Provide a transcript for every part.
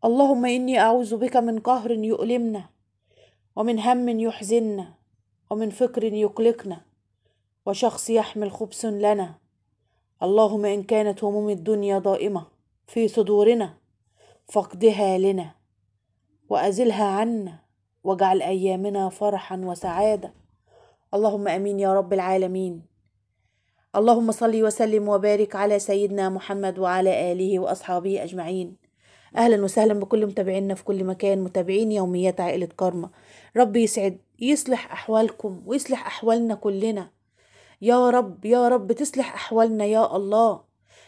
اللهم إني أعوذ بك من قهر يؤلمنا، ومن هم يحزننا، ومن فكر يقلقنا، وشخص يحمل خبث لنا. اللهم إن كانت هموم الدنيا ضائمة في صدورنا فاقضها لنا وأزلها عنا، واجعل أيامنا فرحا وسعادة. اللهم أمين يا رب العالمين. اللهم صل وسلم وبارك على سيدنا محمد وعلى آله وأصحابه أجمعين. أهلا وسهلا بكل متابعينا في كل مكان، متابعين يوميات عائلة كارما. رب يصلح أحوالكم ويصلح أحوالنا كلنا يا رب. يا رب تصلح أحوالنا يا الله،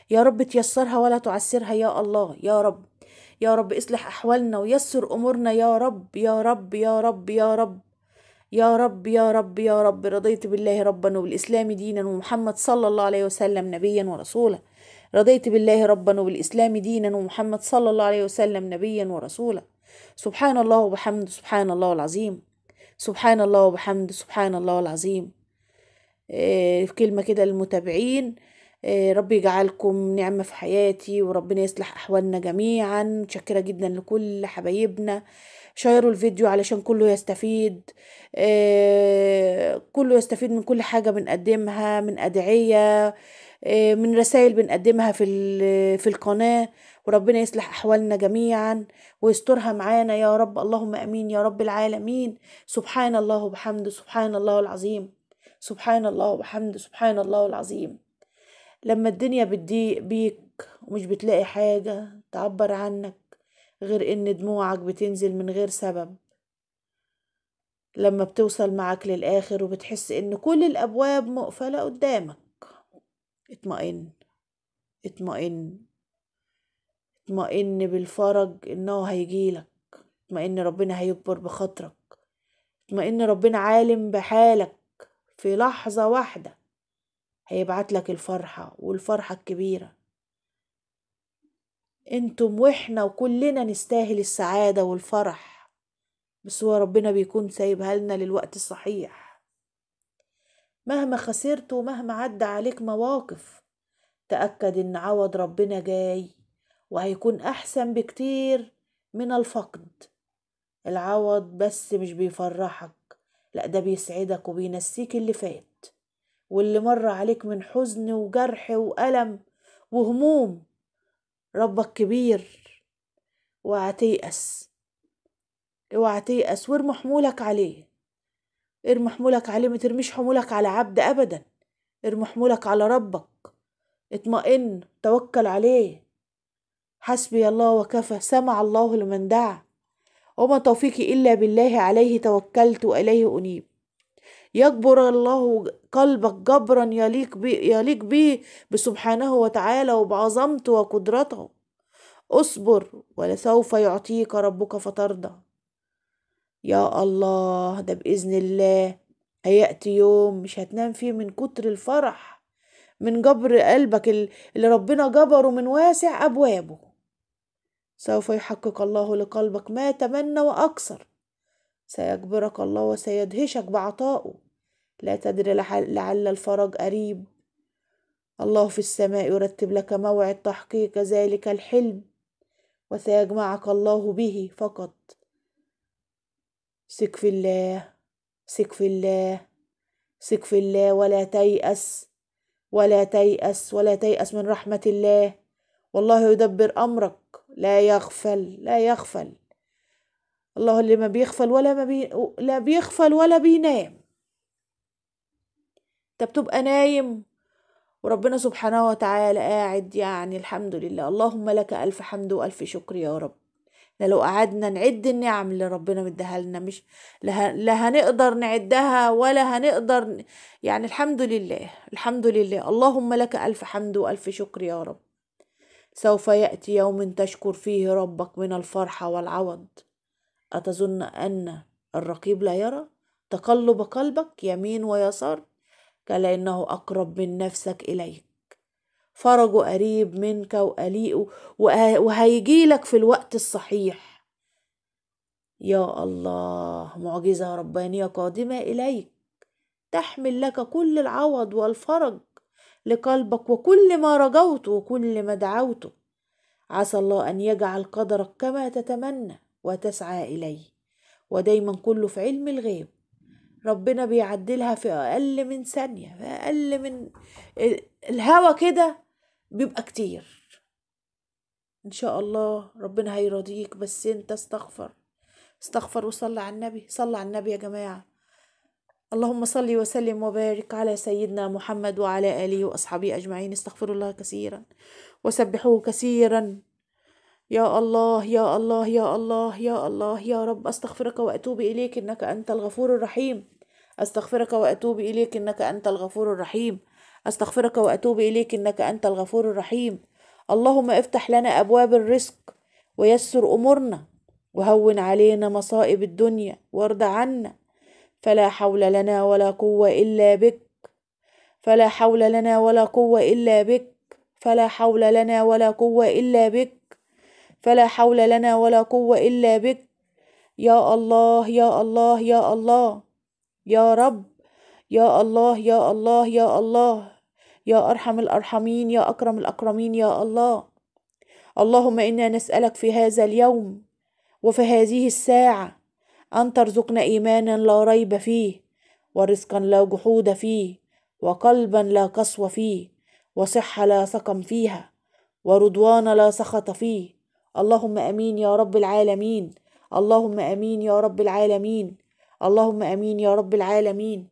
يا رب تيسرها ولا تعسرها يا الله. يا رب يا رب اصلح أحوالنا ويسر أمورنا يا رب يا رب يا رب يا رب يا رب يا رب يا رب. رضيت بالله ربا وبالإسلام دينا ومحمد صلى الله عليه وسلم نبيا ورسولا. رضيت بالله ربا وبالإسلام دينا ومحمد صلى الله عليه وسلم نبيا ورسولا. سبحان الله وبحمده سبحان الله العظيم. سبحان الله وبحمده سبحان الله العظيم. في كلمة كده للمتابعين، ربي يجعلكم نعمة في حياتي وربنا يصلح أحوالنا جميعا. متشكرة جدا لكل حبايبنا. شيروا الفيديو علشان كله يستفيد، كله يستفيد من كل حاجة بنقدمها، من أدعية، من رسائل بنقدمها في القناة. وربنا يصلح أحوالنا جميعا ويسترها معانا يا رب. اللهم أمين يا رب العالمين. سبحان الله وبحمده سبحان الله العظيم. سبحان الله وبحمده سبحان الله العظيم. لما الدنيا بتضيق بيك ومش بتلاقي حاجة تعبر عنك غير ان دموعك بتنزل من غير سبب، لما بتوصل معك للآخر وبتحس ان كل الأبواب مقفلة قدامك، اطمئن اطمئن اطمئن بالفرج انه هيجيلك. اطمئن ربنا هيكبر بخاطرك. اطمئن ربنا عالم بحالك، في لحظة واحدة هيبعت لك الفرحة والفرحة الكبيرة. انتم واحنا وكلنا نستاهل السعادة والفرح، بس هو ربنا بيكون سايبها لنا للوقت الصحيح. مهما خسرت ومهما عدى عليك مواقف، تأكد ان عوض ربنا جاي وهيكون احسن بكتير من الفقد. العوض بس مش بيفرحك، لا ده بيسعدك وبينسيك اللي فات واللي مر عليك من حزن وجرح وألم وهموم. ربك كبير. اوعى تيأس، اوعى تيأس وارمي حمولك عليه. ارمي حمولك عليه، ما ترميش حمولك على عبد ابدا. ارمي حمولك على ربك. اطمئن، توكل عليه. حسبي الله وكفى، سمع الله لمن دعا، وما توفيقي الا بالله، عليه توكلت واليه انيب. يجبر الله قلبك جبرا يليق به بسبحانه وتعالى وبعظمته وقدرته. اصبر ولسوف يعطيك ربك فترضى. يا الله، ده بإذن الله هيأتي يوم مش هتنام فيه من كتر الفرح، من جبر قلبك اللي ربنا جبره من واسع أبوابه. سوف يحقق الله لقلبك ما تمنى وأكثر. سيجبرك الله وسيدهشك بعطائه. لا تدري لعل الفرج قريب. الله في السماء يرتب لك موعد تحقيق ذلك الحلم، وسيجمعك الله به فقط. ثق في الله، ثق في الله، ثق في الله، ولا تيأس ولا تيأس ولا تيأس من رحمة الله. والله يدبر أمرك، لا يغفل لا يغفل. الله اللي ما بيغفل لا بيغفل ولا بينام. انت بتبقى نايم وربنا سبحانه وتعالى قاعد، يعني الحمد لله. اللهم لك ألف حمد وألف شكر يا رب. لو قعدنا نعد النعم اللي ربنا مديها لنا مش لا هنقدر نعدها ولا هنقدر، يعني الحمد لله الحمد لله. اللهم لك ألف حمد وألف شكر يا رب. سوف يأتي يوم تشكر فيه ربك من الفرحة والعوض. أتظن أن الرقيب لا يرى تقلب قلبك يمين ويسار؟ كلا إنه أقرب من نفسك إليك. فرجه قريب منك وقليقه وهيجيلك في الوقت الصحيح. يا الله، معجزة ربانية قادمة إليك تحمل لك كل العوض والفرج لقلبك وكل ما رجوته وكل ما دعوته. عسى الله أن يجعل قدرك كما تتمنى وتسعى إليه، ودايما كله في علم الغيب. ربنا بيعدلها في أقل من ثانية، في أقل من الهوا كده بيبقى كتير. إن شاء الله ربنا هيرضيك، بس أنت استغفر وصلي على النبي. صلى على النبي يا جماعة. اللهم صل وسلم وبارك على سيدنا محمد وعلى آله وأصحابه أجمعين. استغفر الله كثيرا وسبحوه كثيرا. يا الله يا الله يا الله يا الله يا رب، أستغفرك وأتوب إليك إنك أنت الغفور الرحيم. أستغفرك وأتوب إليك إنك أنت الغفور الرحيم. أستغفرك وأتوب إليك إنك أنت الغفور الرحيم. اللهم افتح لنا أبواب الرزق ويسر أمورنا وهون علينا مصائب الدنيا وارض عنا. فلا حول لنا ولا قوة إلا بك. فلا حول لنا ولا قوة إلا بك. فلا حول لنا ولا قوة إلا بك. فلا حول لنا ولا قوة إلا بك. يا الله يا الله يا الله يا رب. يا الله يا الله يا الله يا أرحم الأرحمين يا أكرم الأكرمين يا الله. اللهم إنا نسألك في هذا اليوم وفي هذه الساعة أن ترزقنا إيمانا لا ريب فيه، ورزقا لا جحود فيه، وقلبا لا قسوة فيه، وصحة لا سقم فيها، ورضوان لا سخط فيه. اللهم أمين يا رب العالمين. اللهم أمين يا رب العالمين. اللهم أمين يا رب العالمين.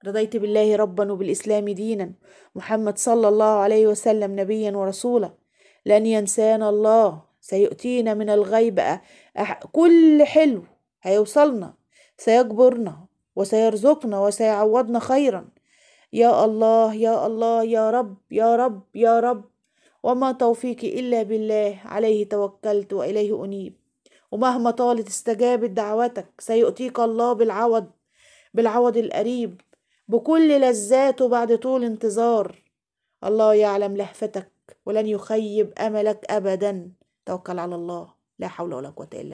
رضيت بالله ربا وبالإسلام دينا، محمد صلى الله عليه وسلم نبيا ورسولا. لن ينسانا الله، سيؤتينا من الغيب كل حلو هيوصلنا، سيجبرنا وسيرزقنا وسيعوضنا خيرا. يا الله يا الله يا رب يا رب يا رب. وما توفيقي إلا بالله، عليه توكلت وإليه أنيب. ومهما طالت استجابت دعوتك، سيؤتيك الله بالعوض القريب، بكل لذاته بعد طول انتظار. الله يعلم لهفتك ولن يخيب أملك أبدا. توكل على الله، لا حول ولا قوة إلا بالله.